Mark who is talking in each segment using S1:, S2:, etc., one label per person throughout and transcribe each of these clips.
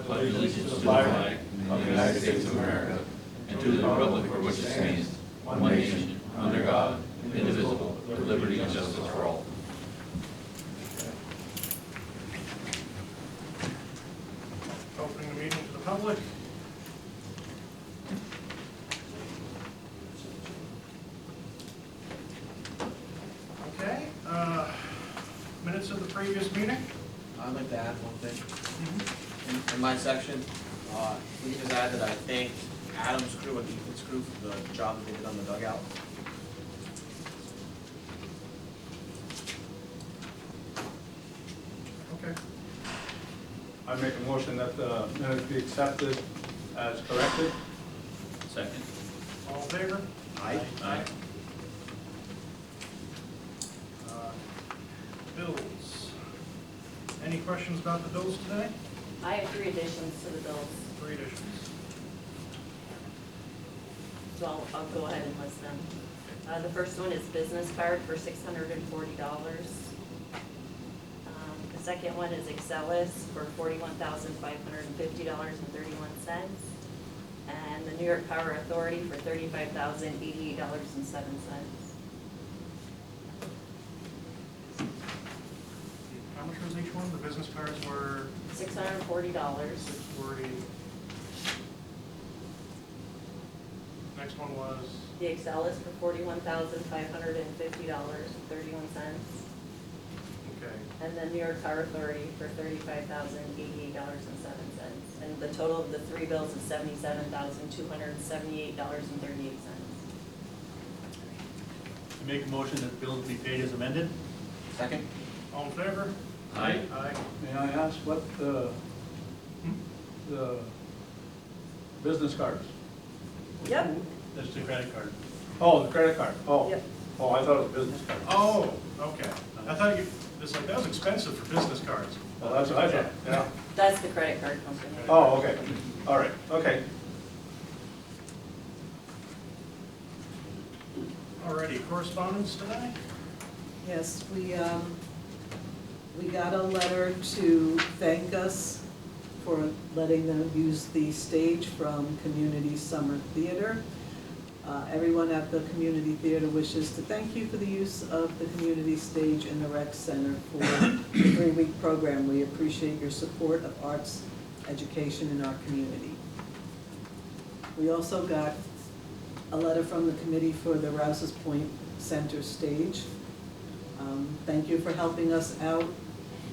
S1: pledge allegiance to the flag of the United States of America and to the republic for which it stands, one nation, under God, indivisible, with liberty and justice for all.
S2: Opening the meeting to the public. Okay, minutes of the previous meeting.
S3: I'd like to add one thing. In my section, we can just add that I thanked Adam's crew and Ethan's crew for the job that they did on the dugout.
S2: Okay.
S1: I make a motion that the minutes be accepted as corrected.
S4: Second.
S2: All in favor?
S3: Aye.
S4: Aye.
S2: Bills. Any questions about the bills today?
S5: I have 3 additions to the bills,
S2: 3 additions.
S5: so I'll go ahead and list them. The first one is business card for $640. The second one is Excelis for $41,550.31. And the New York Power Authority for $35,088.07.
S2: How much was each one? The business cards were
S5: $640.
S2: $640. Next one was
S5: The Excelis for $41,550.31.
S2: okay.
S5: And the New York Power Authority for $35,088.07. And the total of the 3 bills is $77,278.38.
S6: I make a motion that bills be paid as amended.
S3: Second?
S2: All in favor?
S4: Aye.
S2: Aye.
S1: May I ask what the business cards?
S5: Yep.
S6: That's the credit card.
S1: Oh, the credit card, oh.
S5: Yep.
S1: Oh, I thought it was business card.
S2: Oh, okay. I thought it's like, that was expensive for business cards.
S1: Well, that's what I thought, yeah.
S5: That's the credit card company.
S1: Oh, okay, all right, okay.
S2: Alrighty, correspondence today?
S7: Yes, we got a letter to thank us for letting them use the stage from Community Summer Theater. Everyone at the Community Theater wishes to thank you for the use of the community stage in the rec center for the 3-week program. We appreciate your support of arts education in our community. We also got a letter from the committee for the Rouses Point Center stage. Thank you for helping us out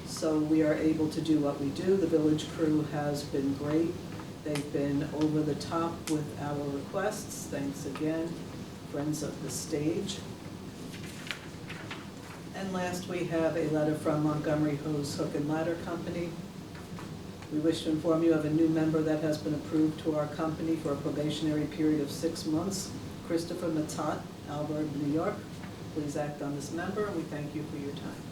S7: so we are able to do what we do. The village crew has been great. They've been over the top with our requests. Thanks again, friends of the stage. And last, we have a letter from Montgomery Hose Hook and Ladder Company. We wish to inform you of a new member that has been approved to our company for a probationary period of 6 months, Christopher Matat, Albert, New York. Please act on this member, and we thank you for your time.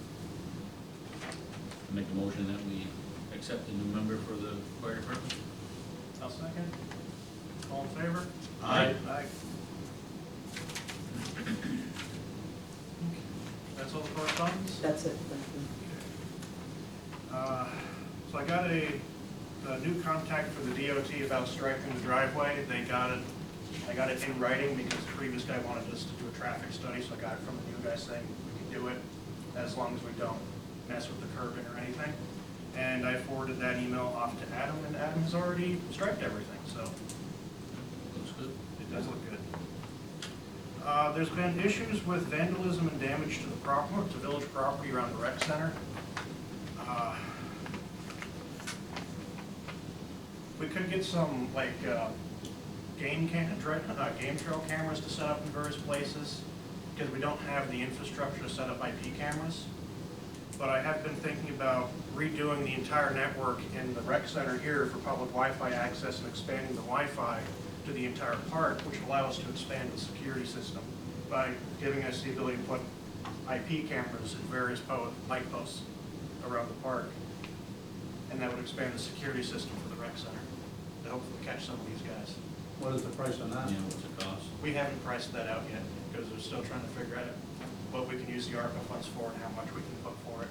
S4: I make a motion that we accept the new member for the fire department.
S2: I'll second. All in favor?
S4: Aye.
S2: Aye. That's all the correspondence?
S7: That's it, thank you.
S2: So I got a new contact for the DOT about striping the driveway. They got it, I got it in writing because the previous guy wanted us to do a traffic study, so I got it from the new guy saying we can do it as long as we don't mess with the curbing or anything. And I forwarded that email off to Adam, and Adam has already striped everything, so
S4: Looks good.
S2: it does look good. There's been issues with vandalism and damage to the property, to village property around the rec center. We could get some like game trail cameras to set up in various places because we don't have the infrastructure to set up IP cameras. But I have been thinking about redoing the entire network in the rec center here for public Wi-Fi access and expanding the Wi-Fi to the entire park, which will allow us to expand the security system by giving us the ability to put IP cameras at various light posts around the park. And that would expand the security system for the rec center to hopefully catch some of these guys.
S1: What is the price on that?
S4: Yeah, what's the cost?
S2: We haven't priced that out yet because we're still trying to figure out what we can use the ARPA funds for and how much we can put for it.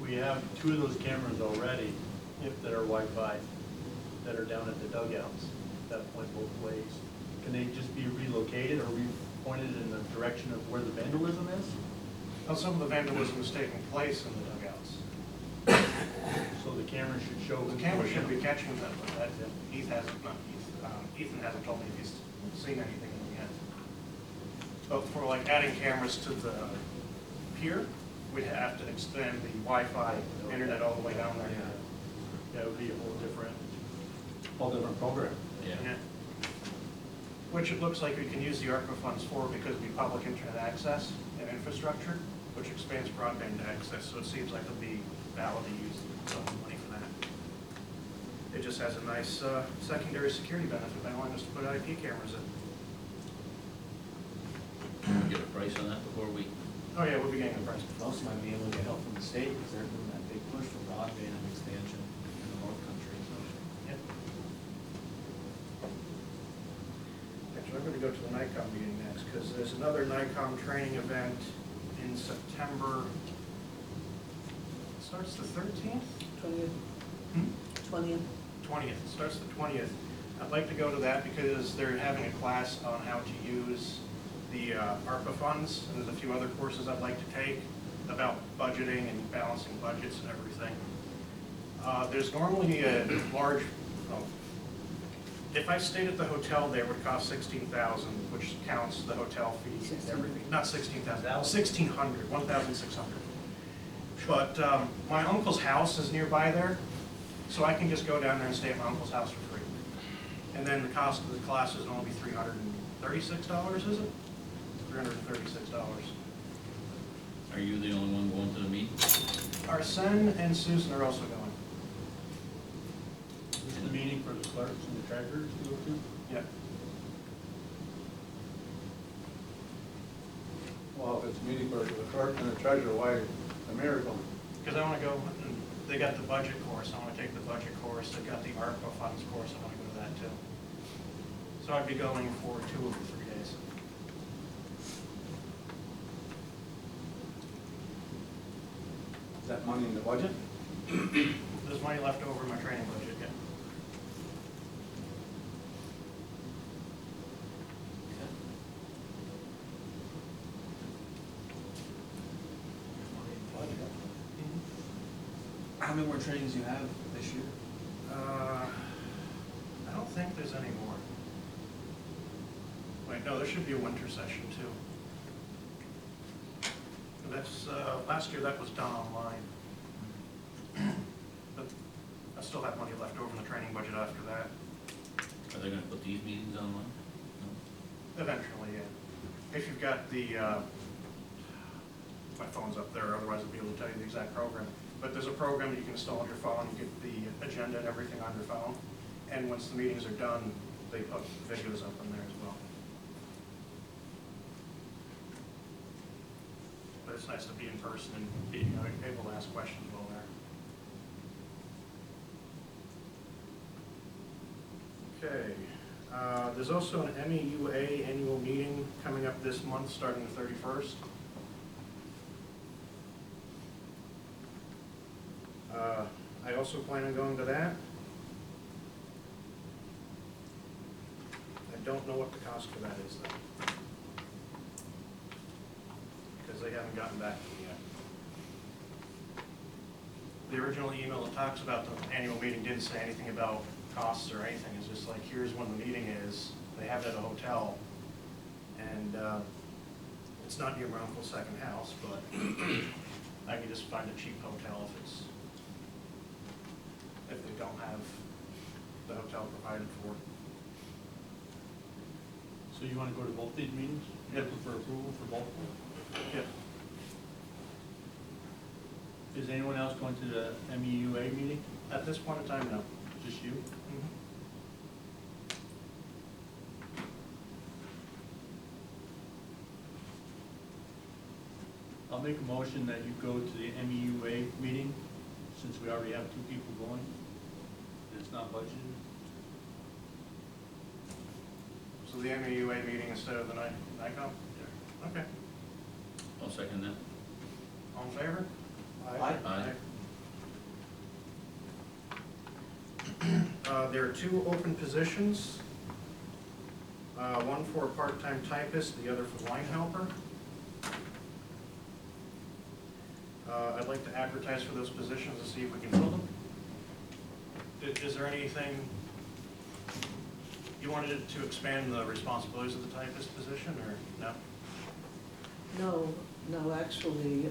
S6: We have 2 of those cameras already, if that are Wi-Fi, that are down at the dugouts, that point both ways. Can they just be relocated or pointed in the direction of where the vandalism is?
S2: Well, some of the vandalism is taking place in the dugouts.
S6: So the camera should show.
S2: The camera should be catching them, but that, Ethan hasn't told me if he's seen anything yet. But for like adding cameras to the pier, we'd have to expand the Wi-Fi internet all the way down there.
S6: That would be a whole different program.
S2: Yeah. Which it looks like we can use the ARPA funds for because it'll be public internet access and infrastructure, which expands broadband access, so it seems like it'll be valid to use some money for that. It just has a nice secondary security benefit by wanting us to put IP cameras in.
S4: Can we get a price on that before we?
S2: Oh yeah, we'll be getting the price.
S3: Also might be able to get help from the state, because they're doing that big push for broadband and expansion in the North Country, so.
S2: Yep. Actually, I'm gonna go to the NICOM meeting next, because there's another NICOM training event in September. It starts the 13th?
S7: 20th,
S2: Hmm?
S7: 20th.
S2: 20th, it starts the 20th. I'd like to go to that because they're having a class on how to use the ARPA funds, and there's a few other courses I'd like to take about budgeting and balancing budgets and everything. There's normally a large, if I stayed at the hotel there, it would cost $16,000, which counts the hotel fees and everything. Not $16,000, $1,600, $1,600. But my uncle's house is nearby there, so I can just go down there and stay at my uncle's house for free. And then the cost of the class is only $336, is it? $336.
S4: Are you the only one going to the meeting?
S2: Arsene and Susan are also going.
S6: Is the meeting for the clerks and the treasurers to go to?
S2: Yeah.
S8: Well, if it's a meeting for the clerk and the treasurer, why the mayor going?
S2: Because I want to go, and they got the budget course, I want to take the budget course, they got the ARPA funds course, I want to go to that too. So I'd be going for 2 of the 3 days.
S8: Is that money in the budget?
S2: There's money left over in my training budget, yeah.
S3: How many more trainings do you have this year?
S2: I don't think there's any more. Wait, no, there should be a winter session too. That's, last year that was done online. But I still have money left over in the training budget after that.
S4: Are they gonna put these meetings online?
S2: Eventually, yeah. If you've got the, my phone's up there, otherwise I'll be able to tell you the exact program. But there's a program that you can install on your phone, you get the agenda and everything on your phone. And once the meetings are done, they put videos up in there as well. But it's nice to be in person and be able to ask questions while there. Okay, there's also an MEUA annual meeting coming up this month, starting the 31st. I also plan on going to that. I don't know what the cost for that is though, because they haven't gotten back to me yet. The original email that talks about the annual meeting didn't say anything about costs or anything. It's just like, here's when the meeting is. They have it at a hotel, and it's not near my uncle's second house, but I can just find a cheap hotel if they don't have the hotel provided for.
S6: So you want to go to both these meetings?
S2: Yep.
S6: Looking for approval for both?
S2: Yep.
S6: Is anyone else going to the MEUA meeting?
S2: At this point in time, no.
S6: Just you? I'll make a motion that you go to the MEUA meeting, since we already have 2 people going, and it's not budgeted.
S2: So the MEUA meeting instead of the NICOM? Okay.
S4: I'll second that.
S2: All in favor?
S3: Aye.
S4: Aye.
S2: There are 2 open positions, one for a part-time typist, the other for line helper. I'd like to advertise for those positions to see if we can fill them. Is there anything, you wanted to expand the responsibilities of the typist position, or no?
S7: No, actually,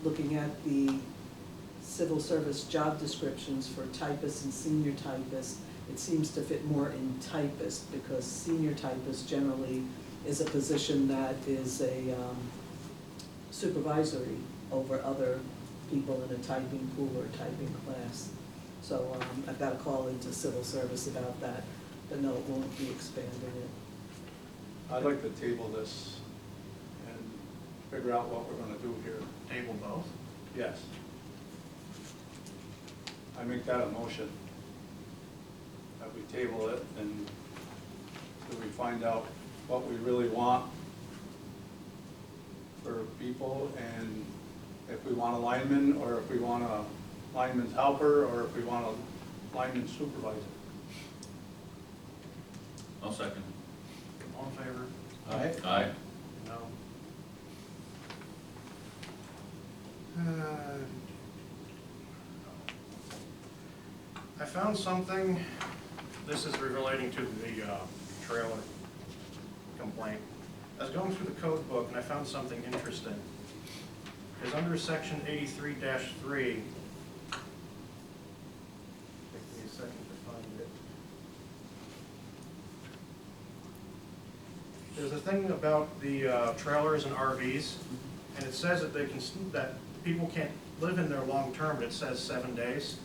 S7: looking at the civil service job descriptions for typists and senior typists, it seems to fit more in typist, because senior typist generally is a position that is a supervisory over other people in a typing pool or typing class. So I've got a call into civil service about that, but no, it won't be expanding it.
S8: I'd like to table this and figure out what we're gonna do here.
S2: Table both?
S8: Yes. I make that a motion, that we table it and till we find out what we really want for people, and if we want a lineman, or if we want a lineman's helper, or if we want a lineman supervisor.
S4: I'll second.
S2: All in favor?
S8: Aye.
S4: Aye.
S2: No. I found something, this is relating to the trailer complaint. I was going through the code book and I found something interesting. Because under section 83-3, take me a second to find it. There's a thing about the trailers and RVs, and it says that that people can't live in there long-term, but it says 7 days.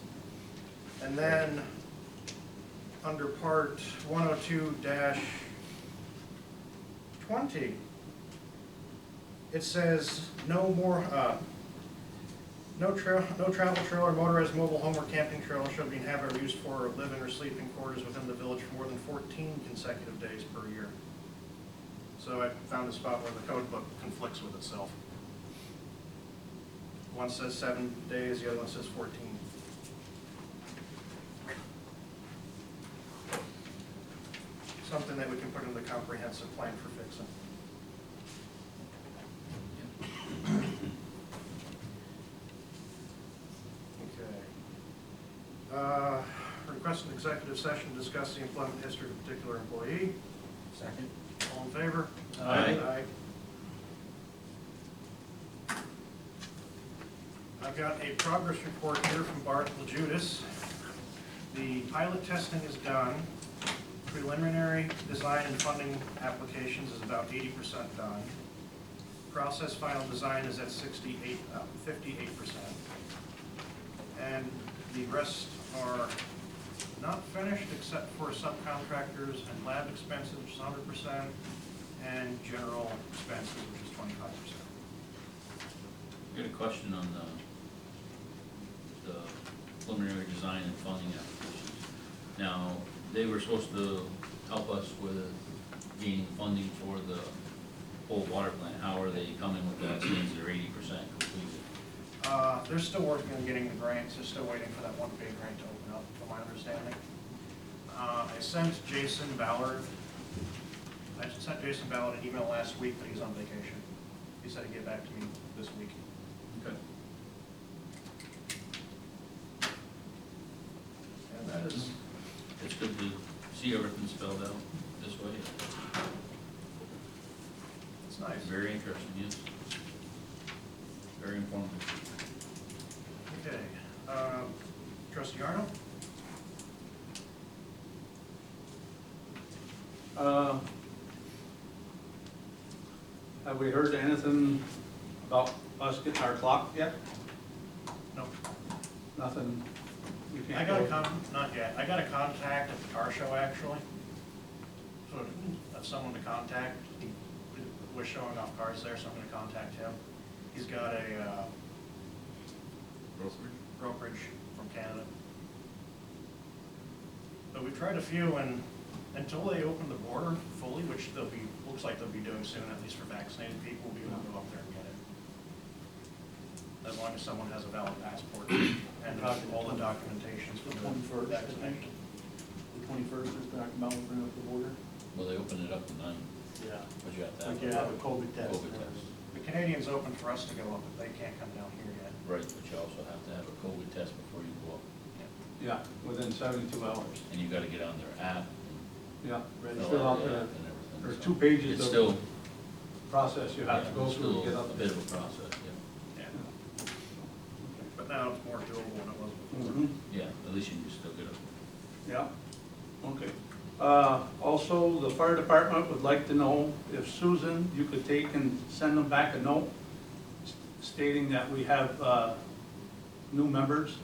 S2: And then, under part 102-20, it says no travel trailer, motorized mobile home or camping trailer shall be inhabited or used for living or sleeping quarters within the village for more than 14 consecutive days per year. So I found a spot where the code book conflicts with itself. One says 7 days, the other one says 14. Something that we can put in the comprehensive plan for fixing. Okay. Request an executive session to discuss the employment history of a particular employee.
S3: Second.
S2: All in favor?
S4: Aye.
S2: I've got a progress report here from Bart LaJudas. The pilot testing is done. Preliminary design and funding applications is about 80% done. Process final design is at 58%. And the rest are not finished except for subcontractors and lab expenses, which is 100%, and general expenses, which is 25%.
S4: I got a question on the preliminary design and funding applications. Now, they were supposed to help us with gaining funding for the whole water plant. How are they coming with that since they're 80% completed?
S2: They're still working on getting the grants. They're still waiting for that one big grant to open up, from my understanding. I sent Jason Ballard an email last week, but he's on vacation. He said he'd get back to me this week.
S4: Okay.
S2: And that is,
S4: It's good to see everything spelled out this way.
S2: it's nice.
S4: Very interesting, yes. Very informative.
S2: Okay. Trustee Arnold?
S8: Have we heard anything about us getting our clock yet?
S2: No.
S8: Nothing? We
S2: I
S8: can't
S2: got
S8: go-
S2: not yet. I got a contact at the car show, actually. So of someone to contact. He was showing off cars there, so I'm gonna contact him. He's got a brokerage from Canada. But we tried a few, and until they open the border fully, which looks like they'll be doing soon, at least for vaccinated people, we'll be able to go up there and get it. As long as someone has a valid passport and all the documentations for the vaccination.
S6: 21st, or not come out and bring up the border?
S4: Well, they open it up to 9,
S6: Yeah.
S4: but you have to
S6: Like you
S4: have,
S6: have a COVID test.
S4: COVID test.
S2: The Canadians open for us to go up, but they can't come down here yet.
S4: Right, but you also have to have a COVID test before you go up.
S8: Yeah, within 72 hours.
S4: And you gotta get on their app
S8: Yeah,
S4: and
S8: fill
S4: fill
S8: out
S4: out the
S8: the,
S4: app and everything.
S8: there's
S4: so
S8: 2 pages
S4: It's
S8: of
S4: still,
S8: process you have to
S4: yeah,
S8: go
S4: it's
S8: through to
S4: still
S8: get up
S4: a
S8: there.
S4: bit of a process, yeah.
S2: But now it's more doable than it was before.
S8: Mhm.
S4: Yeah, at least you can still get up.
S8: Yeah, okay. Also, the fire department would like to know if Susan, you could take and send them back a note stating that we have new members,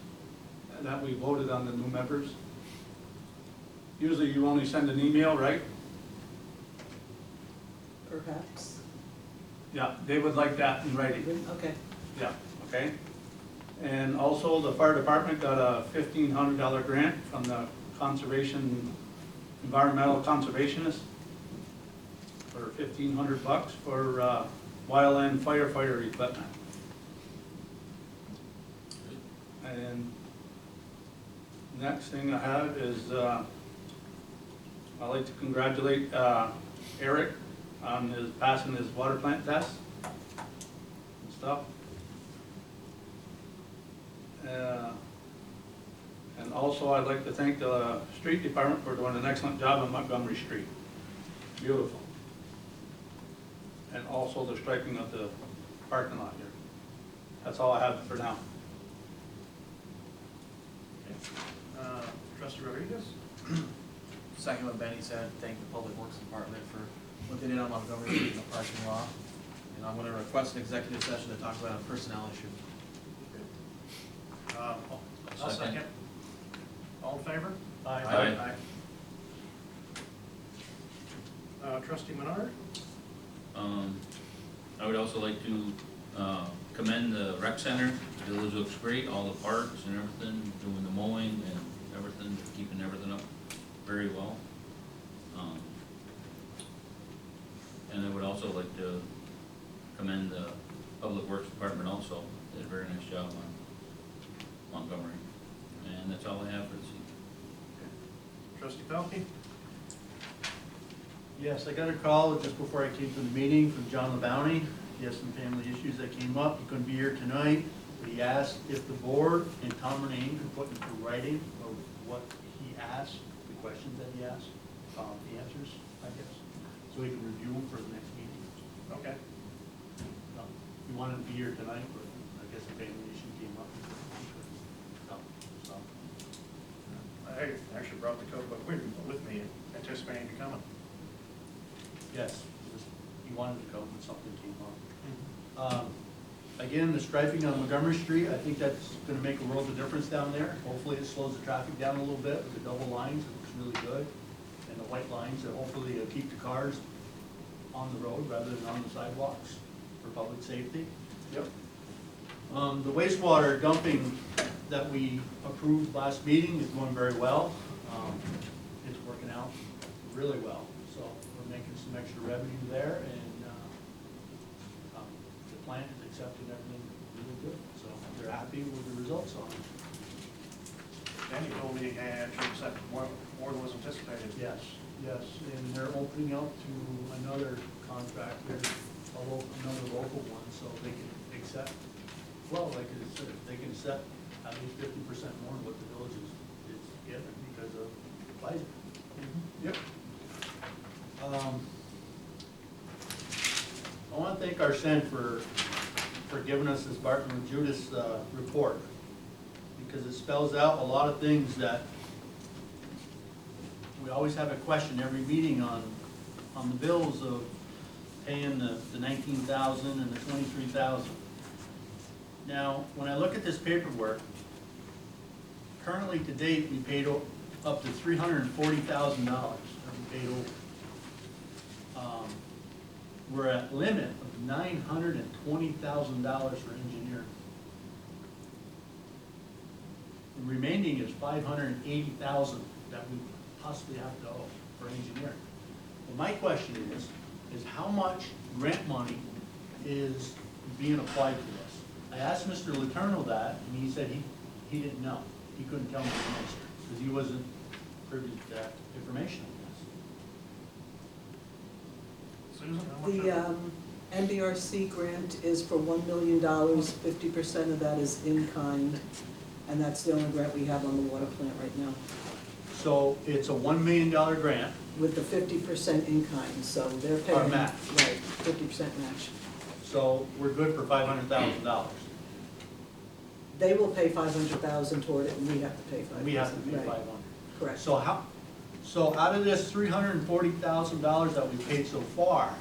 S8: that we voted on the new members. Usually you only send an email, right?
S7: Perhaps.
S8: Yeah, they would like that in writing.
S7: Okay.
S8: Yeah, okay. And also, the fire department got a $1,500 grant from the environmental conservationists for $1,500 for wildland firefighter equipment. And next thing I have is, I'd like to congratulate Eric on his passing his water plant test and stuff. And also, I'd like to thank the street department for doing an excellent job on Montgomery Street. Beautiful. And also the striping of the parking lot here. That's all I have for now.
S2: Trustee Rodriguez?
S3: Second what Benny said, thank the Public Works Department for what they did on Montgomery Street in the parking lot. And I'm gonna request an executive session to talk about a personnel issue.
S2: I'll second. All in favor?
S4: Aye.
S2: Trustee Menard?
S4: I would also like to commend the rec center. The village looks great, all the parks and everything, doing the mowing and everything, keeping everything up very well. And I would also like to commend the Public Works Department also. Did a very nice job on Montgomery. And that's all I have for this evening.
S2: Trustee Pelkey?
S6: Yes, I got a call just before I came to the meeting from John LeBounty. He has some family issues that came up. He couldn't be here tonight, but he asked if the board and Tom Renane could put into writing of what he asked, the questions that he asked, the answers, I guess, so he can review them for the next meeting.
S2: Okay.
S6: He wanted to be here tonight, but I guess a family issue came up. So,
S2: I actually brought the code book with me, anticipating you coming.
S6: yes, he wanted to come, but something came up. Again, the striping on Montgomery Street, I think that's gonna make a world of difference down there. Hopefully it slows the traffic down a little bit with the double lines, it looks really good. And the white lines, that hopefully will keep the cars on the road rather than on the sidewalks for public safety.
S8: Yep.
S6: The wastewater dumping that we approved last meeting is going very well. It's working out really well, so we're making some extra revenue there, and the plant is accepting everything really good, so they're happy with the results on it.
S2: Danny told me he actually accepted more than was anticipated.
S6: Yes, yes, and they're opening up to another contractor, another local one, so they can accept, well, like I said, they can accept at least 50% more than what the village is given because of Pfizer.
S8: Yep.
S6: I want to thank our Sen for giving us this Barton and Judas report, because it spells out a lot of things that we always have a question every meeting on the bills of paying the 19,000 and the 23,000. Now, when I look at this paperwork, currently to date, we paid up to $340,000 that we paid over. We're at limit of $920,000 for engineering. The remaining is $580,000 that we possibly have to owe for engineering. Well, my question is how much grant money is being applied to this? I asked Mr. Letourneau that, and he said he didn't know. He couldn't tell me the answer, because he wasn't privy to that information, I
S2: Susan, how much?
S7: The NDRC grant is for $1 million, 50% of that is in kind, and that's the only grant we have on the water plant right now,
S6: guess. So it's a $1 million grant,
S7: with the 50% in kind, so they're paying.
S6: Our match.
S7: Right, 50% match.
S6: so we're good for $500,000.
S7: They will pay $500,000 toward it, and we have to pay $500,000.
S6: We have to pay
S7: Right,
S6: 500.
S7: correct.
S6: So out of this $340,000 that we paid so far,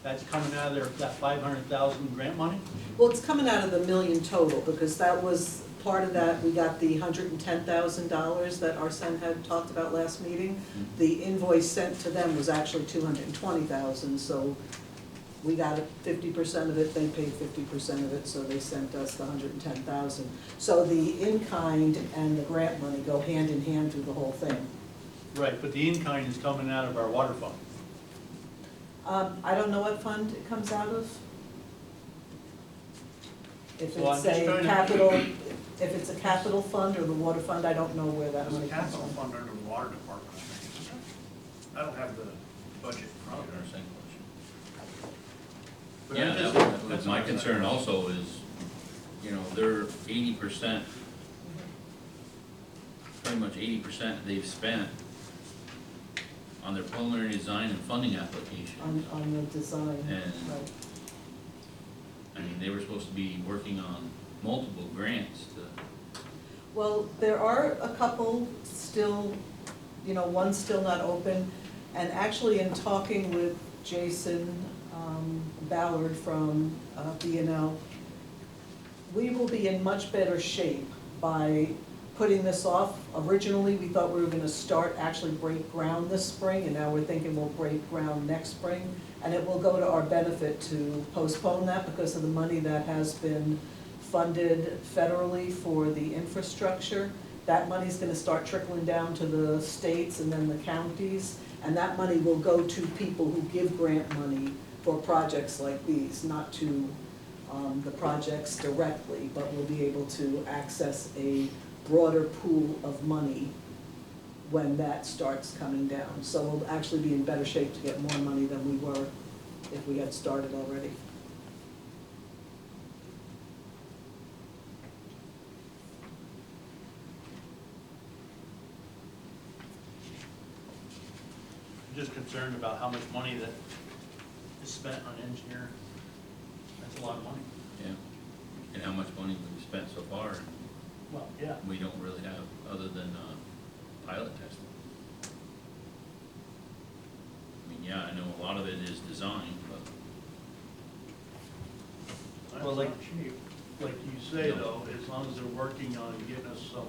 S6: that's coming out of there, that 500,000 grant money?
S7: Well, it's coming out of the million total, because that was, part of that, we got the $110,000 that Arsen had talked about last meeting. The invoice sent to them was actually $220,000, so we got 50% of it, they paid 50% of it, so they sent us the $110,000. So the in-kind and the grant money go hand in hand through the whole thing.
S6: Right, but the in-kind is coming out of our water fund.
S7: I don't know what fund it comes out of. If
S6: So I'm
S7: it's
S6: just
S7: a
S6: trying to-
S7: capital, if it's a capital fund or the water fund, I don't know where that
S2: There's a
S7: money comes
S2: capital
S7: from.
S2: fund under the water department, I think, isn't there? I don't have the budget in front of me.
S6: But
S4: Yeah,
S6: I'm just-
S4: that's my concern also is, you know, they're 80%, pretty much 80% they've spent on their preliminary design and funding application.
S7: On the design,
S4: And-
S7: right.
S4: I mean, they were supposed to be working on multiple grants to,
S7: Well, there are a couple still, one's still not open. And actually, in talking with Jason Ballard from B&L, we will be in much better shape by putting this off. Originally, we thought we were gonna actually break ground this spring, and now we're thinking we'll break ground next spring. And it will go to our benefit to postpone that because of the money that has been funded federally for the infrastructure. That money's gonna start trickling down to the states and then the counties, and that money will go to people who give grant money for projects like these, not to the projects directly, but we'll be able to access a broader pool of money when that starts coming down. So we'll actually be in better shape to get more money than we were if we had started already.
S6: I'm just concerned about how much money that is spent on engineering. That's a lot of money.
S4: yeah, and how much money we've spent so far.
S6: Well, yeah.
S4: We don't really have, other than pilot testing. I mean, yeah, I know a lot of it is design, but,
S6: Well,
S2: That's
S6: like-
S2: not cheap.
S6: Like you say though, as long as they're working on getting us some,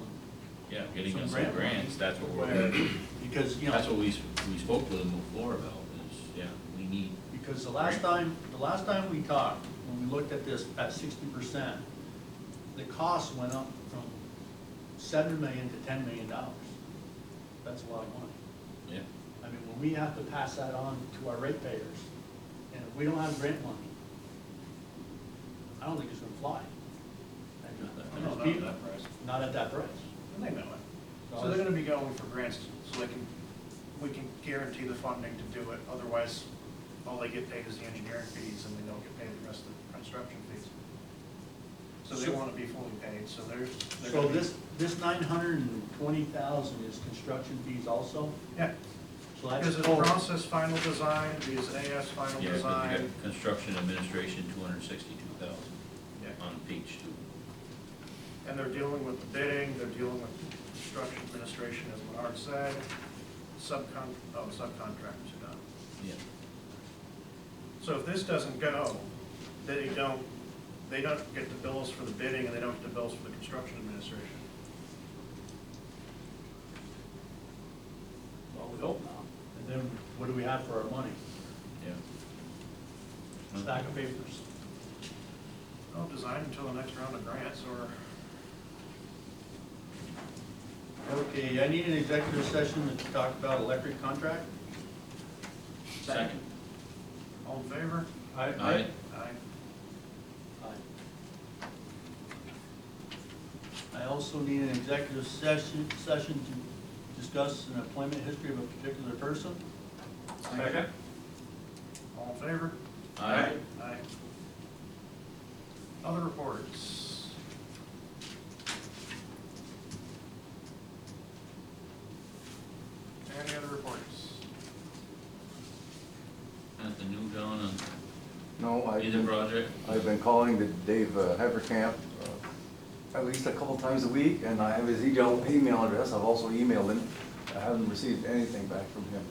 S4: yeah, getting
S6: Some
S4: us some
S6: grant money.
S4: grants, that's what
S6: where,
S4: we're,
S6: because,
S4: that's what we spoke with them before about, is, yeah, we need,
S6: because the last time we talked, when we looked at this at 60%, the cost went up from $7 million to $10 million. That's a lot of money.
S4: yeah.
S6: I mean, when we have to pass that on to our ratepayers, and if we don't have grant money, I don't think it's gonna fly.
S2: No, not at that price.
S6: Not at that price.
S2: And they know it. So they're gonna be going for grants, so we can guarantee the funding to do it, otherwise, all they get paid is the engineering fees, and they don't get paid the rest of the construction fees. So they wanna be fully paid, so they're
S6: So
S2: gonna be.
S6: this 920,000 is construction fees also?
S2: Yeah,
S6: So that's
S2: because it's
S6: total.
S2: process final design, because AS final
S4: Yeah, 'cause we got
S2: design.
S4: construction administration, 262,000
S2: Yeah.
S4: on page 2.
S2: And they're dealing with the bidding, they're dealing with construction administration, as Menard said, subcontractors are done.
S4: Yeah.
S2: So if this doesn't go, they don't get the bills for the bidding, and they don't get the bills for the construction administration.
S6: Well, we hope not. And then what do we have for our money?
S4: Yeah.
S6: Stack of papers.
S2: Well, design until the next round of grants, or,
S6: Okay, I need an executive session to talk about electric contract.
S4: Second.
S2: all in favor?
S4: Aye.
S2: Aye.
S6: I also need an executive session to discuss an employment history of a particular person.
S8: Second?
S2: All in favor?
S4: Aye.
S2: Aye. Other reports? Any other reports?
S4: Anything new, John, on
S9: No,
S4: either project?
S9: I've been calling the Dave Haverkamp at least a couple times a week, and I have his email address. I've also emailed him. I haven't received anything back from him.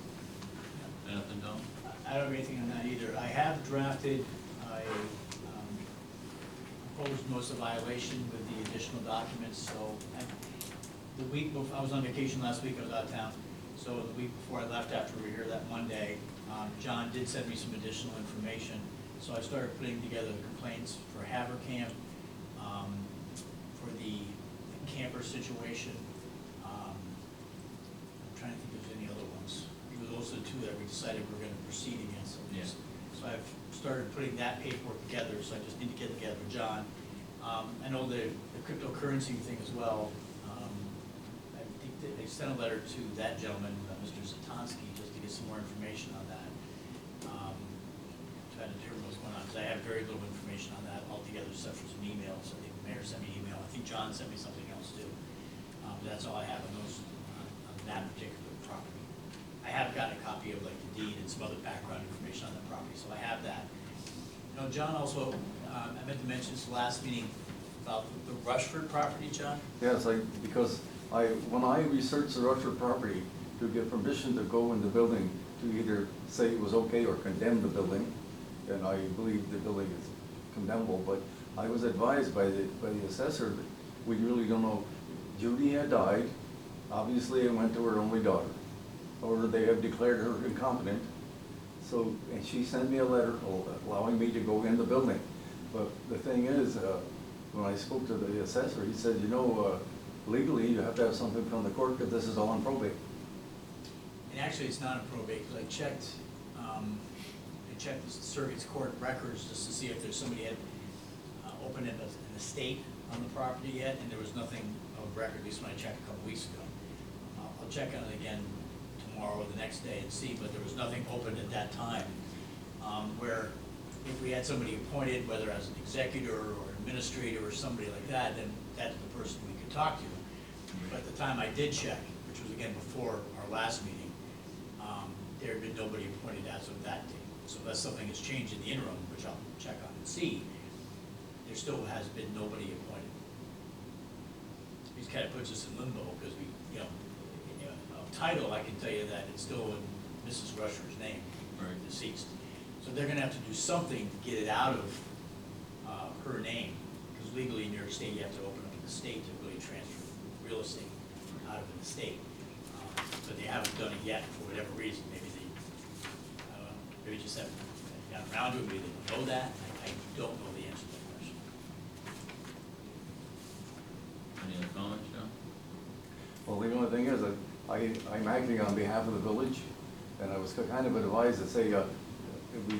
S4: Anything, Don?
S10: I don't have anything on that either. I have drafted, I proposed most of violation with the additional documents, so the week before, I was on vacation last week, I was out of town, so the week before I left after we were here that Monday, John did send me some additional information, so I started putting together the complaints for Haverkamp, for the camper situation. I'm trying to think if there's any other ones. Those are the two that we decided we're gonna proceed against.
S4: Yeah.
S10: So I've started putting that paperwork together, so I just need to get together with John. I know the cryptocurrency thing as well. I think that they sent a letter to that gentleman, Mr. Zatansky, just to get some more information on that. Trying to determine what's going on, because I have very little information on that altogether, except for some emails. I think the mayor sent me an email. I think John sent me something else too. But that's all I have on those, on that particular property. I have gotten a copy of like the deed and some other background information on the property, so I have that. You know, John also, I meant to mention this last meeting about the Rushford property, John.
S9: Yes, because when I researched the Rushford property to get permission to go in the building to either say it was okay or condemn the building, and I believe the building is condemnable, but I was advised by the assessor that we really don't know. Judy had died, obviously it went to her only daughter, or they have declared her incompetent. So, and she sent me a letter allowing me to go in the building. But the thing is, when I spoke to the assessor, he said, you know, legally you have to have something from the court because this is all on probate.
S10: And actually, it's not a probate, because I checked the circuit's court records just to see if there's somebody had opened an estate on the property yet, and there was nothing of record, at least when I checked a couple weeks ago. I'll check on it again tomorrow or the next day and see, but there was nothing open at that time. Where if we had somebody appointed, whether as an executor or administrator or somebody like that, then that's the person we could talk to. But at the time I did check, which was again before our last meeting, there had been nobody appointed as of that date. So unless something has changed in the interim, which I'll check on and see, there still has been nobody appointed. This kind of puts us in limbo because we, of title, I can tell you that it's still in Mrs. Rusher's name,
S4: Right.
S10: deceased. So they're gonna have to do something to get it out of her name, because legally in New York State, you have to open up an estate to really transfer real estate out of an estate. But they haven't done it yet for whatever reason. Maybe they, I don't know, maybe just haven't gotten around to it, maybe they don't know that. I don't know the answer to that question.
S4: Any other comments, John?
S9: Well, the only thing is that I'm acting on behalf of the village, and I was kind of advised to say, we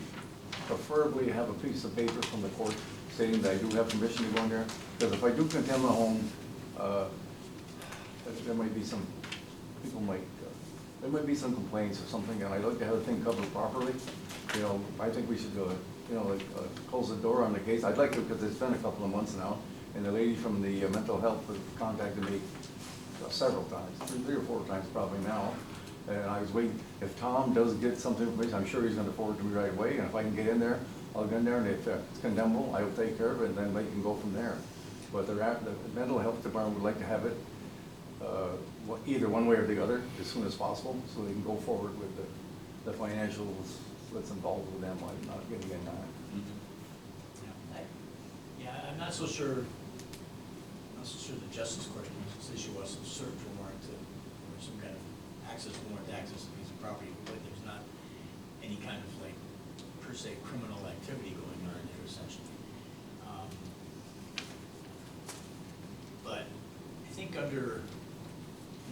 S9: preferably have a piece of paper from the court stating that I do have permission to go in there, because if I do condemn the home, there might be some, there might be some complaints or something, and I'd like to have the thing covered properly. I think we should close the door on the case. I'd like to, because it's been a couple of months now, and the lady from the mental health has contacted me several times, three or four times probably now. And I was waiting, if Tom does get something information, I'm sure he's gonna forward to me right away, and if I can get in there, I'll get in there, and if it's condemnable, I will take care of it, and then we can go from there. But the mental health department would like to have it, either one way or the other, as soon as possible, so they can go forward with the financials that's involved with them, like not getting in on it.
S10: Yeah, I'm not so sure the justice court can issue us a search warrant or some kind of access warrant to access a piece of property, but there's not any kind of like, per se, criminal activity going on there essentially. But I think under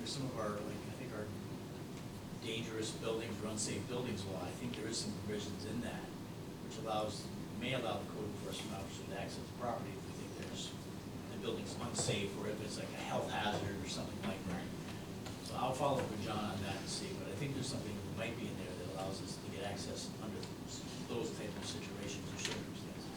S10: some of our, our dangerous buildings or unsafe buildings law, I think there is some provisions in that which may allow the code enforcement officer to access the property if we think the building's unsafe, or if it's like a health hazard or something like that. So I'll follow up with John on that and see, but I think there's something that might be in there that allows us to get access under those type of situations or circumstances.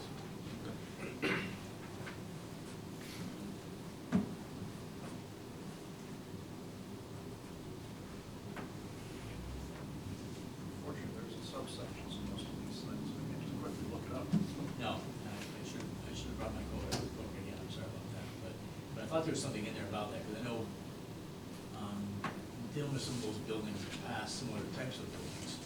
S2: Fortunately, there's a subsection to most of these things, we can just quickly look it up.
S10: No, I should have brought my code book again, I'm sorry about that, but I thought there was something in there about that, because I know, dealing with some of those buildings in the past, similar types of buildings,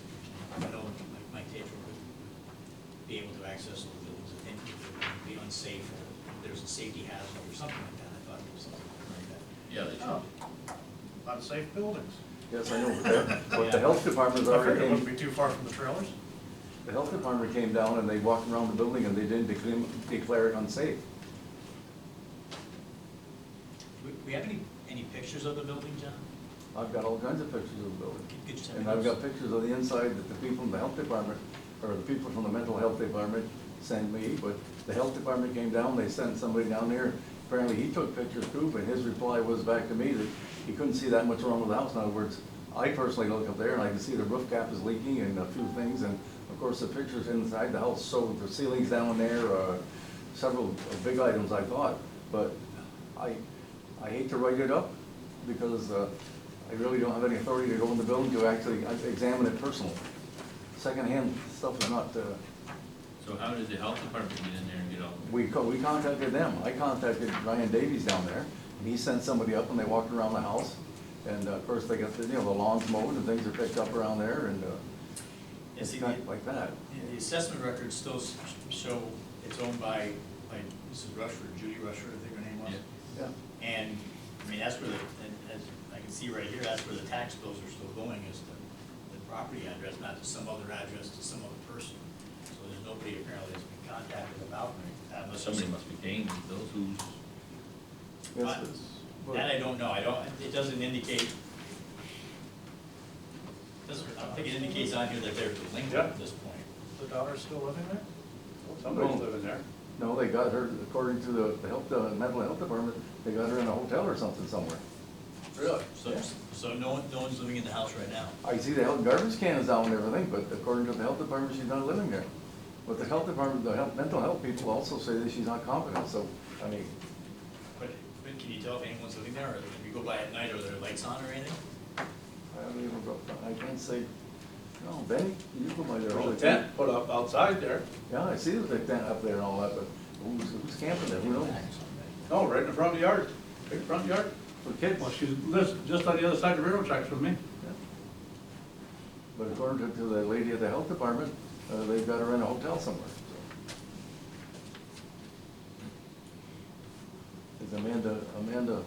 S10: I know like Mike Tatro would be able to access those buildings, I think it would be unsafe, or if there's a safety hazard or something like that, I thought there was something like that.
S4: Yeah, they
S2: Oh,
S4: should.
S2: a lot of safe buildings.
S9: Yes, I know, but the health department's
S2: I
S9: already
S2: figured it
S9: came,
S2: wouldn't be too far from the trailers.
S9: the health department came down and they walked around the building and they didn't declare it unsafe.
S10: Do we have any pictures of the building, John?
S9: I've got all kinds of pictures of the building.
S10: Could you send me
S9: And I've
S10: those?
S9: got pictures of the inside that the people in the health department, or the people from the mental health department sent me, but the health department came down, they sent somebody down there. Apparently he took pictures too, but his reply was back to me that he couldn't see that much wrong with the house. In other words, I personally look up there and I can see the roof cap is leaking and a few things, and of course the pictures inside the house, so the ceilings down there, several big items I thought, but I hate to write it up because I really don't have any authority to go in the building to actually examine it personally. Secondhand stuff is not,
S4: So how did the health department get in there and get all?
S9: we contacted them. I contacted Ryan Davies down there, and he sent somebody up and they walked around the house. And of course, they got the, the lawns mowed and things are picked up around there and it's
S10: see,
S9: kind of like that.
S10: The assessment records still show it's owned by Mrs. Rushford, Judy Rushford, I think her name was.
S9: Yeah.
S10: And, I mean, that's where and as I can see right here, that's where the tax bills are still going, is the property address, not to some other address to some other person. So there's nobody apparently that's been contacted about me.
S4: Somebody must be paying those who's.
S9: Yes,
S10: That I don't know, it doesn't indicate, I don't think it indicates on here that they're delinquent
S8: Yeah.
S10: at this point.
S2: The daughter's still living there?
S8: Somebody's living there.
S9: No, they got her, according to the health, mental health department, they got her in a hotel or something somewhere.
S8: Really?
S10: So no one's living in the house right now.
S9: I see the health garbage can is down and everything, but according to the health department, she's not living there. But the health department, mental health people also say that she's not competent, so, I mean,
S10: But can you tell if anyone's living there, or if you go by at night, are there lights on or anything?
S9: I don't even go, I can't say, no, Benny, you go by there.
S8: There's a tent put up outside there.
S9: Yeah, I see there's a tent up there and all that, but who's camping there, who knows?
S8: No, right in the front of the yard, big front yard.
S9: For kids.
S8: Well, she lives just on the other side of the railroad tracks from me.
S9: Yeah. But according to the lady at the health department, they've got her in a hotel somewhere, so. There's Amanda,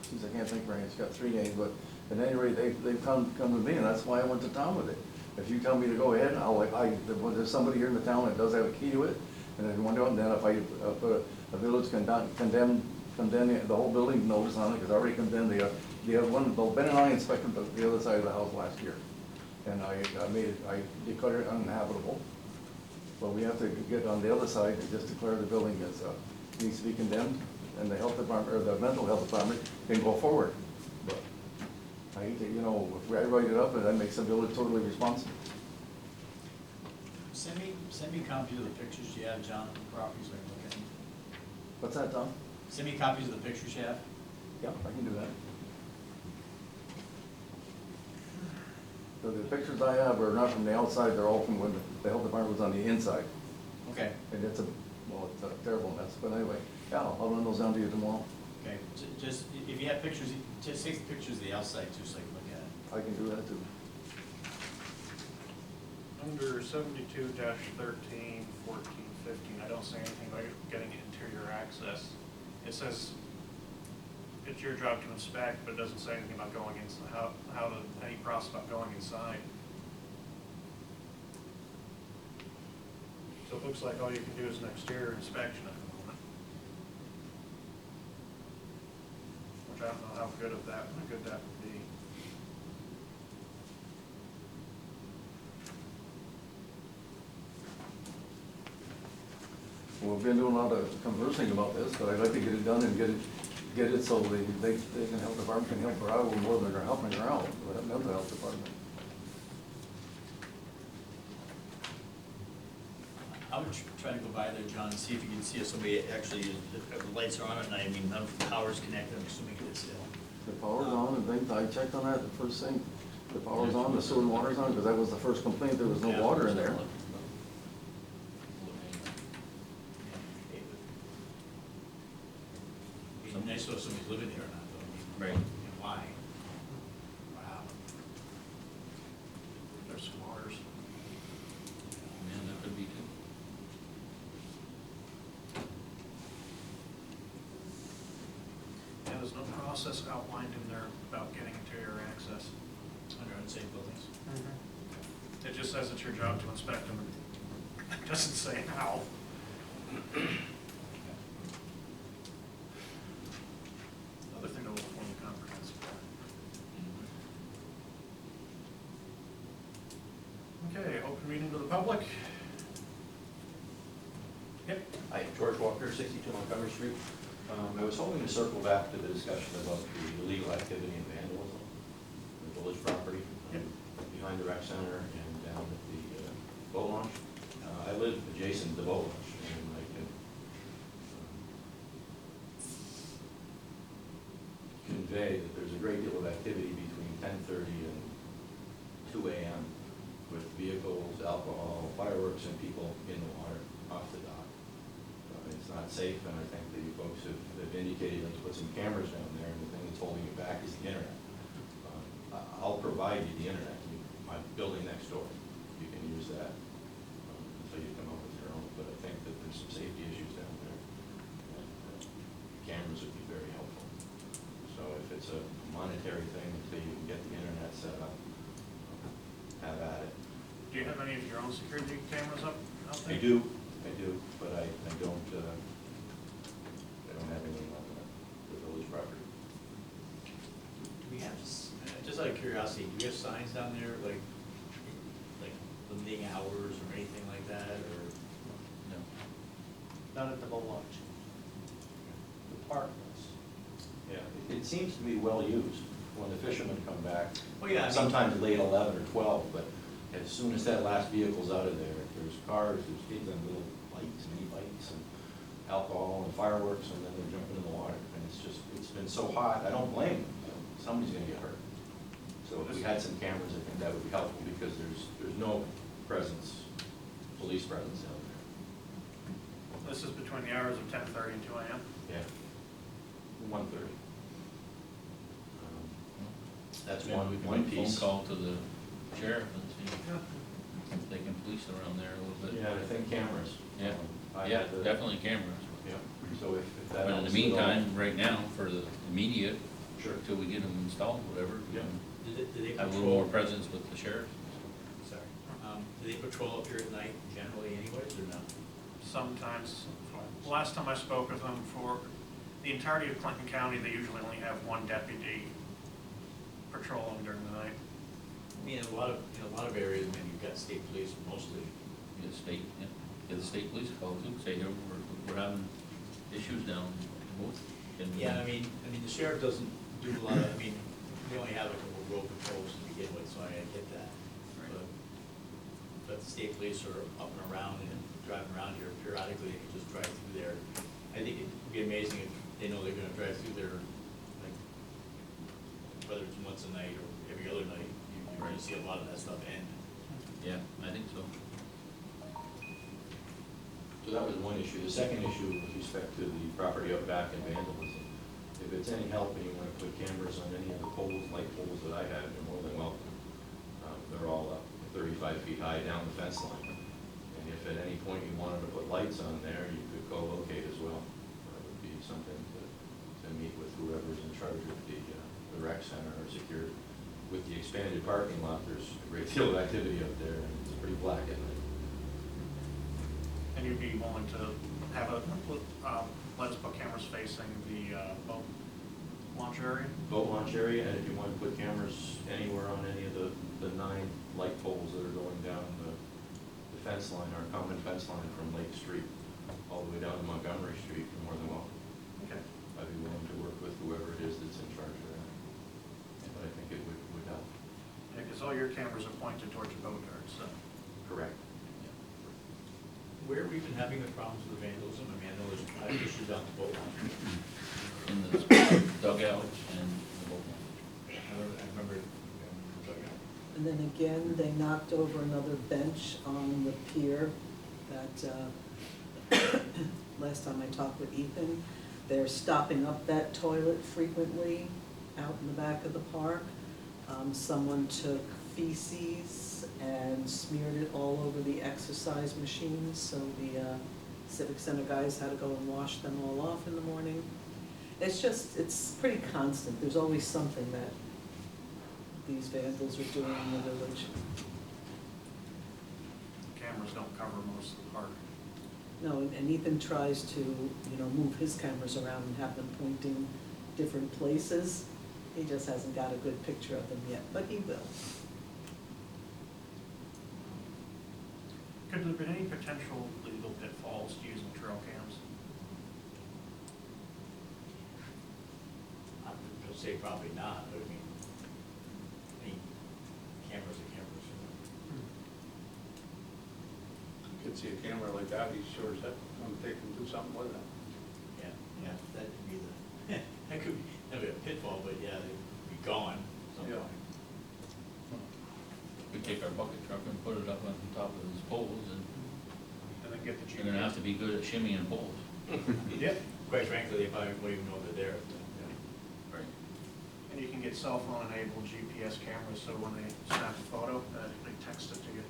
S9: geez, I can't think right, she's got 3 names, but at any rate, they've come with me, and that's why I went to town with it. If you tell me to go ahead, there's somebody here in the town that does have a key to it, and then one and then if I put a village condemn the whole building notice on it, because I already condemned the other one, well, Ben and I inspected the other side of the house last year. And I declared it uninhabitable. But we have to get on the other side and just declare the building as, needs to be condemned, and the health department, or the mental health department can go forward. But I hate to, if I write it up, that makes the village totally responsible.
S10: Send me copies of the pictures you have, John, of the properties I can look at.
S9: What's that, Tom?
S10: Send me copies of the pictures you have.
S9: Yeah, I can do that. So the pictures I have are not from the outside, they're all from when the health department was on the inside.
S10: Okay,
S9: And it's a terrible mess, but anyway, yeah, I'll run those down to you tomorrow.
S10: okay, just, if you have pictures, just take the pictures of the outside too, so I can look at it.
S9: I can do that too.
S2: Under 72-13, 14, 15, I don't say anything about getting interior access. It says it's your job to inspect, but it doesn't say anything about going inside, any process about going inside. So it looks like all you can do is an exterior inspection at the moment. Which I don't know how good that would be.
S9: Well, we've been doing a lot of conversing about this, but I'd like to get it done and get it get it so they can help, the department can help her out more than they're helping her out, the mental health department.
S10: I would try to go by there, John, and see if you can see if somebody actually, if the lights are on at night, I mean, none of the power's connected, I'm assuming it's still.
S9: The power's on, and things, I checked on that the first thing, the power's on, the sewer and water's on, because that was the first complaint, there was no
S10: Yeah.
S9: water in there.
S10: It'd be nice to know if somebody's living there or not, though.
S4: Right.
S10: And why? Wow.
S2: There's some waters.
S4: Yeah, that could be too.
S2: Yeah, there's no process outlined in there about getting interior access.
S10: Under unsafe buildings.
S2: It just says it's your job to inspect them. It doesn't say how. Another thing to look for in the comprehensive plan. Okay, open meeting to the public. Yep.
S1: Hi, George Walker, 62 Montgomery Street. I was hoping to circle back to the discussion about the illegal activity and vandalism on the village property,
S2: Yep.
S1: behind the rec center and down at the boat launch. I live adjacent to the boat launch, and I can convey that there's a great deal of activity between 10:30 and 2 a.m. with vehicles, alcohol, fireworks, and people in the water off the dock. It's not safe, and I think the folks have indicated like to put some cameras down there, and the thing that's holding it back is the internet. I'll provide you the internet, my building next door, you can use that until you come up with your own, but I think that there's some safety issues down there. And, cameras would be very helpful. So if it's a monetary thing, until you can get the internet set up, have at it.
S2: Do you have any of your own security cameras up out there?
S1: I do, but I don't have anything on the village property.
S10: Do we have, just out of curiosity, do we have signs down there, like limiting hours or anything like that, or?
S4: No.
S6: Not at the boat launch. The park was.
S1: Yeah, it seems to be well used when the fishermen come back.
S10: Oh, yeah, I mean-
S1: Sometimes late 11 or 12, but as soon as that last vehicle's out of there, there's cars, there's kids on little bikes, mini bikes, and alcohol and fireworks, and then they're jumping in the water. And it's been so hot, I don't blame them. Somebody's gonna get hurt. So if we had some cameras, I think that would be helpful, because there's no presence, police presence down there.
S2: This is between the hours of 10:30 and 2 a.m.?
S1: Yeah. 1:30. That's
S4: Maybe we can
S1: one
S4: make a
S1: piece.
S4: phone call to the sheriff and see if they can police around there a little bit.
S1: Yeah, I think cameras.
S4: Yeah,
S1: I
S4: yeah,
S1: had the-
S4: definitely cameras.
S1: Yeah, so if that.
S4: But in the
S1: helps at all-
S4: meantime, right now, for the immediate,
S1: Sure.
S4: until we get them installed, whatever, we
S1: Yeah.
S4: can
S10: Do they
S4: have a little more
S10: patrol,
S4: presence with the sheriff.
S10: sorry, do they patrol up here at night generally anyways, or not?
S2: Sometimes. Last time I spoke with them, for the entirety of Clinton County, they usually only have one deputy patrolling during the night.
S10: I mean, in a lot of areas, I mean, you've got state police mostly.
S4: Get the state, yeah, get the state police call too, say, here, we're having issues down both. Can we-
S10: Yeah, I mean, the sheriff doesn't do a lot of, I mean, they only have a couple road patrols to begin with, so I get that. But the state police are up and around and driving around here periodically, they can just drive through there. I think it'd be amazing if they know they're gonna drive through there, like, whether it's once a night or every other night, you're gonna see a lot of that stuff end.
S4: Yeah, I think so.
S1: So that was one issue. The second issue with respect to the property up back and vandalism. If it's any help and you want to put cameras on any of the poles, light poles that I have, you're more than welcome. They're all up 35 feet high down the fence line. And if at any point you wanted to put lights on there, you could co-locate as well. That would be something to meet with whoever's in charge of the rec center or security. With the expanded parking lot, there's a great deal of activity up there, and it's pretty black at night.
S2: And you'd be willing to have let us put cameras facing the boat launch area?
S1: Boat launch area, and if you want to put cameras anywhere on any of the 9 light poles that are going down the fence line, our common fence line from Lake Street all the way down to Montgomery Street, you're more than welcome.
S2: Okay.
S1: I'd be willing to work with whoever it is that's in charge of that. But I think it would help.
S2: Yeah, because all your cameras are pointed towards your boat yard, so.
S1: Correct.
S10: Where have we been having the problems with vandalism? I mean, I know there's issues on the boat launch.
S4: In the dugout and the boat launch.
S10: I remember the dugout.
S7: And then again, they knocked over another bench on the pier that, last time I talked with Ethan, they're stopping up that toilet frequently out in the back of the park. Someone took feces and smeared it all over the exercise machines, so the Civic Center guys had to go and wash them all off in the morning. It's pretty constant, there's always something that these vandals are doing in the village.
S2: Cameras don't cover most of the park.
S7: No, and Ethan tries to, move his cameras around and have them pointing different places. He just hasn't got a good picture of them yet, but he will.
S2: Could there be any potential legal pitfalls to using trail cams?
S10: I'm gonna say probably not, but I mean, any cameras are cameras.
S8: You could see a camera like that, he's sure as heck gonna take and do something with it.
S10: Yeah, that could be the, that'd be a pitfall, but yeah, they'd be gone sometime.
S4: We take our bucket truck and put it up on top of these poles, and
S2: And then get the
S4: you're gonna have to be good at shimmying poles.
S2: Yep,
S10: Quite frankly, they probably wouldn't even know they're there.
S4: Right.
S2: and you can get cell phone enabled GPS cameras, so when they snap a photo, they text it to you.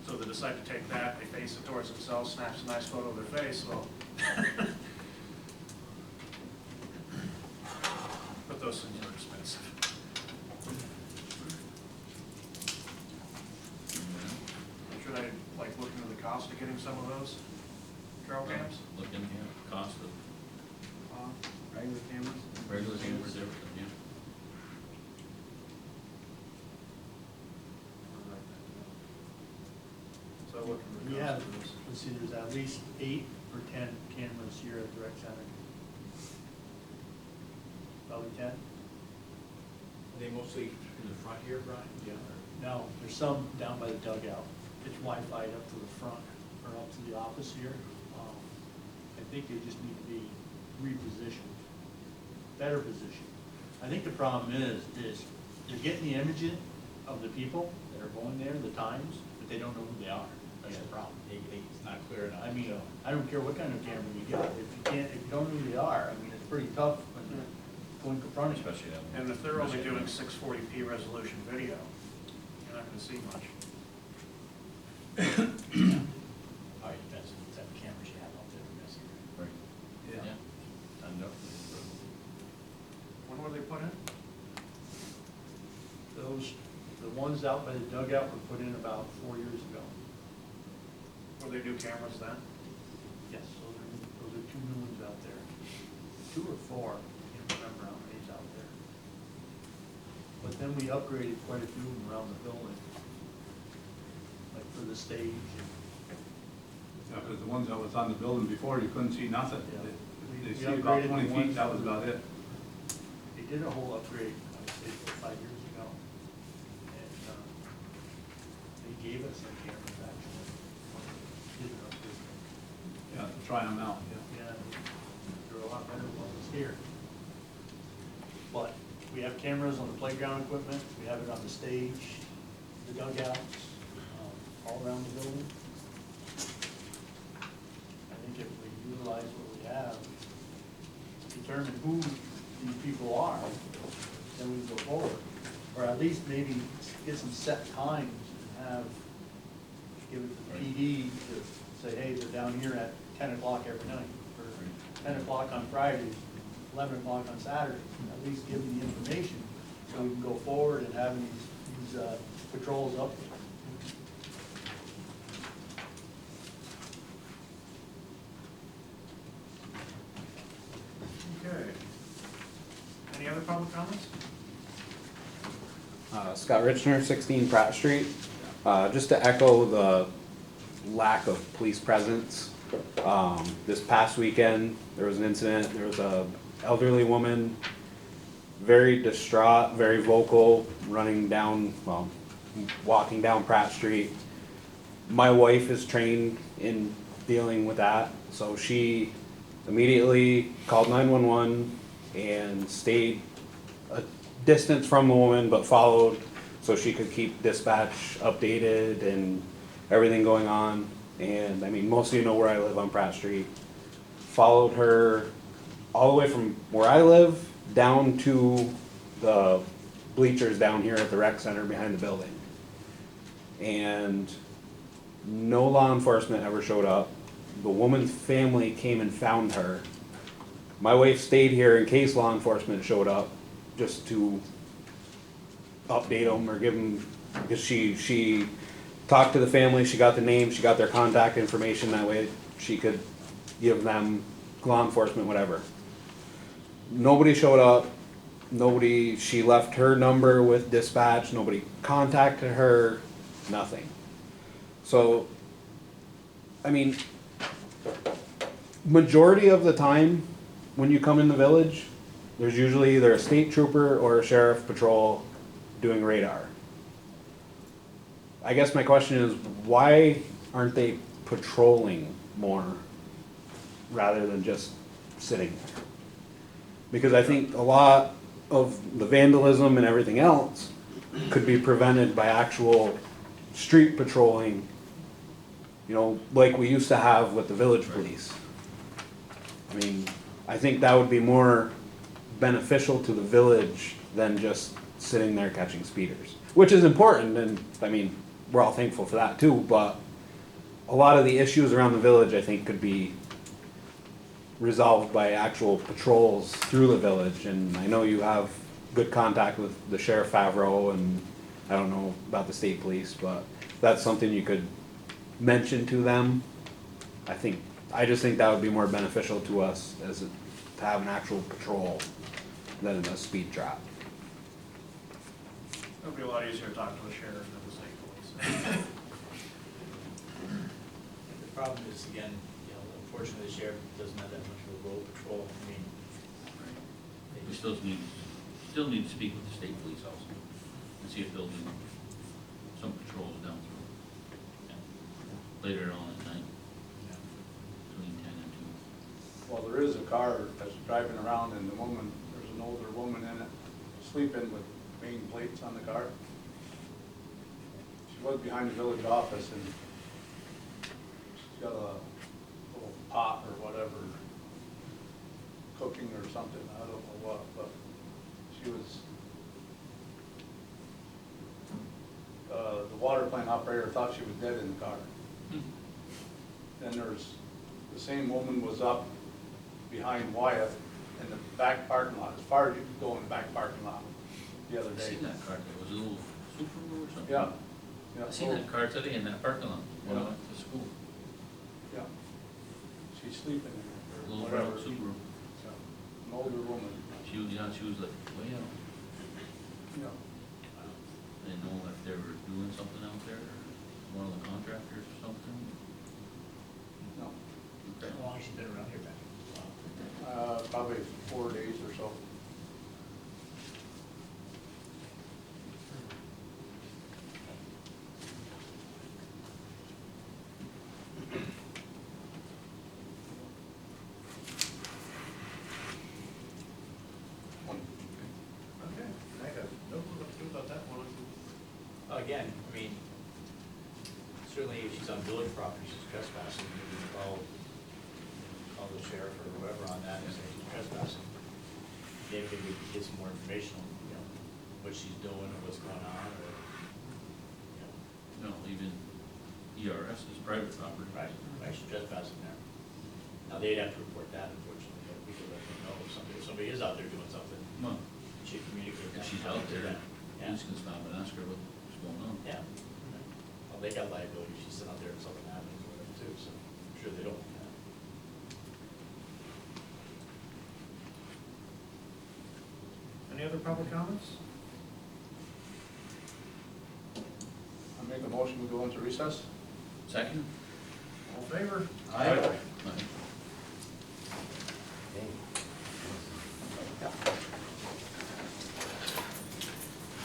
S2: So they decide to take that, they face it towards themselves, snaps a nice photo of their face, well. But those things are expensive. Should I, look into the cost of getting some of those trail cams?
S4: Look in here, cost of
S2: Regular cameras?
S4: regular cameras, everything, yeah.
S2: So look into
S6: We
S2: the
S6: have,
S2: cost of those.
S6: let's see, there's at least 8 or 10 cameras here at the rec center. Probably 10.
S10: Are they mostly in the front here, Brian? Yeah.
S6: No, there's some down by the dugout. It's Wi-Fi up to the front, or up to the office here. I think they just need to be repositioned, better positioned. I think the problem is they're getting the image in of the people that are going there, the times, but they don't know who they are. That's the problem.
S10: It's not clear enough.
S6: I mean, I don't care what kind of camera you got, if you don't know who they are, I mean, it's pretty tough when you're going confronting.
S4: Especially that one.
S2: And if they're only doing 640p resolution video, you're not gonna see much.
S10: All right, depends on the type of cameras you have out there, I guess.
S4: Right.
S8: Yeah.
S4: I know.
S2: When were they put in?
S6: The ones out by the dugout were put in about 4 years ago.
S2: Were they new cameras then?
S6: Yes, those are 2 new ones out there. 2 or 4, I can't remember how many's out there. But then we upgraded quite a few of them around the building, like for the stage.
S8: Yeah, because the ones that was on the building before, you couldn't see nothing.
S6: Yeah.
S8: They
S6: We
S8: see about
S6: upgraded
S8: 20
S6: the
S8: feet,
S6: ones
S8: that was
S6: for the-
S8: about it.
S6: They did a whole upgrade, I would say 4 or 5 years ago. And they gave us some cameras actually. Did an upgrade.
S8: Yeah, to try them out, yeah.
S6: Yeah, they're a lot better ones here. But we have cameras on the playground equipment, we have it on the stage, the dugouts, all around the building. I think if we utilize what we have, determine who these people are, then we go forward. Or at least maybe get some set times and have, give it to the PD to say, hey, they're down here at 10 o'clock every night, or 10 o'clock on Fridays, 11 o'clock on Saturdays. At least give them the information so we can go forward and have these patrols up.
S2: Okay. Any other public comments?
S11: Scott Richner, 16 Pratt Street. Just to echo the lack of police presence This past weekend, there was an incident, there was a elderly woman, very distraught, very vocal, running down, well, walking down Pratt Street. My wife is trained in dealing with that, so she immediately called 911 and stayed a distance from the woman, but followed so she could keep dispatch updated and everything going on. And I mean, most of you know where I live on Pratt Street. Followed her all the way from where I live down to the bleachers down here at the rec center behind the building. And no law enforcement ever showed up. The woman's family came and found her. My wife stayed here in case law enforcement showed up, just to update them or give them, because she talked to the family, she got the name, she got their contact information, that way she could give them law enforcement, whatever. Nobody showed up, she left her number with dispatch, nobody contacted her, nothing. So, I mean, majority of the time, when you come in the village, there's usually either a state trooper or a sheriff patrol doing radar. I guess my question is, why aren't they patrolling more rather than just sitting there? Because I think a lot of the vandalism and everything else could be prevented by actual street patrolling, you know, like we used to have with the village police. I mean, I think that would be more beneficial to the village than just sitting there catching speeders, which is important, and I mean, we're all thankful for that too, but a lot of the issues around the village, I think, could be resolved by actual patrols through the village. And I know you have good contact with the Sheriff Favreau, and I don't know about the state police, but that's something you could mention to them. I just think that would be more beneficial to us to have an actual patrol than a speed trap.
S2: It'd be a lot easier to talk to the sheriff than the state police.
S10: The problem is, again, you know, unfortunately, the sheriff doesn't have that much of a road patrol. I mean,
S4: We still need to speak with the state police also, and see if they'll do some patrols down through, later on at night, between 10 and 2.
S8: Well, there is a car that's driving around and there's an older woman in it, sleeping with main plates on the car. She was behind the village office and she's got a little pot or whatever, cooking or something, I don't know what, but she was, the water plant operator thought she was dead in the car. Then the same woman was up behind Wyeth in the back parking lot, as far as you could go in the back parking lot the other
S4: I
S8: day.
S4: seen that car, there was a little Subaru or something.
S8: Yeah. Yeah.
S4: I seen that car today in that parking lot when I
S8: Yeah.
S4: went to school.
S8: Yeah. She's sleeping in it,
S4: A
S8: or
S4: little
S8: whatever.
S4: brown Subaru.
S8: Yeah. An older woman.
S4: She was like way out.
S8: Yeah.
S4: I didn't know if they were doing something out there, or one of the contractors or something.
S8: No.
S4: Okay.
S10: how long has she been around here, Ben?
S8: Probably 4 days or so.
S2: Okay, I got no clue what to do about that one.
S10: Again, I mean, certainly if she's on village property, she's trespassing, you can call the sheriff or whoever on that and say she's trespassing. Maybe we can get some more information on, you know, what she's doing or what's going on, or, you know.
S4: No, even ERS is private property.
S10: Right, she's trespassing there. Now, they'd have to report that, unfortunately, but we could let them know if somebody is out there doing something.
S4: Well,
S10: She communicate.
S4: if she's out there,
S10: Yeah.
S4: police can stop and ask her what's going on.
S10: Yeah. Well, they got liability, she's out there if something happens or whatever too, so I'm sure they don't want that.
S2: Any other public comments?
S8: I make a motion, we go into recess?
S4: Second?
S2: All in favor?
S8: Aye.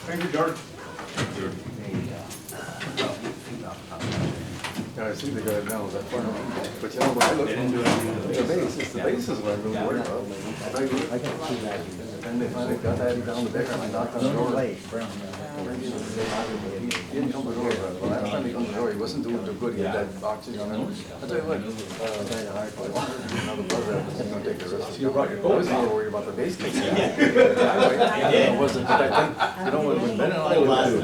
S8: Thank you, George.
S9: Yeah, I see they got it down as that far, but you know, when I look, the base, it's the base is what I'm really worried about. I can see that. And they finally got that down the there, and I knocked on the door. He didn't come to the door, but last time he come to the door, he wasn't doing too good, he had that oxygen. I tell you what, another brother, he's gonna take the rest. You brought your coat. I was more worried about the base case. I wasn't, but I think, you know, when Ben and I were well,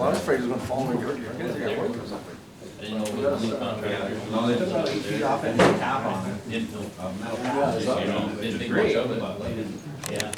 S9: I was afraid he was gonna fall in your kids are gonna work or something.
S4: I didn't know it was a new contractor.
S6: No, they took about 8 feet off and put a cap on it.
S4: Didn't feel,
S6: Metal
S4: you know, didn't think much of it.
S10: Yeah.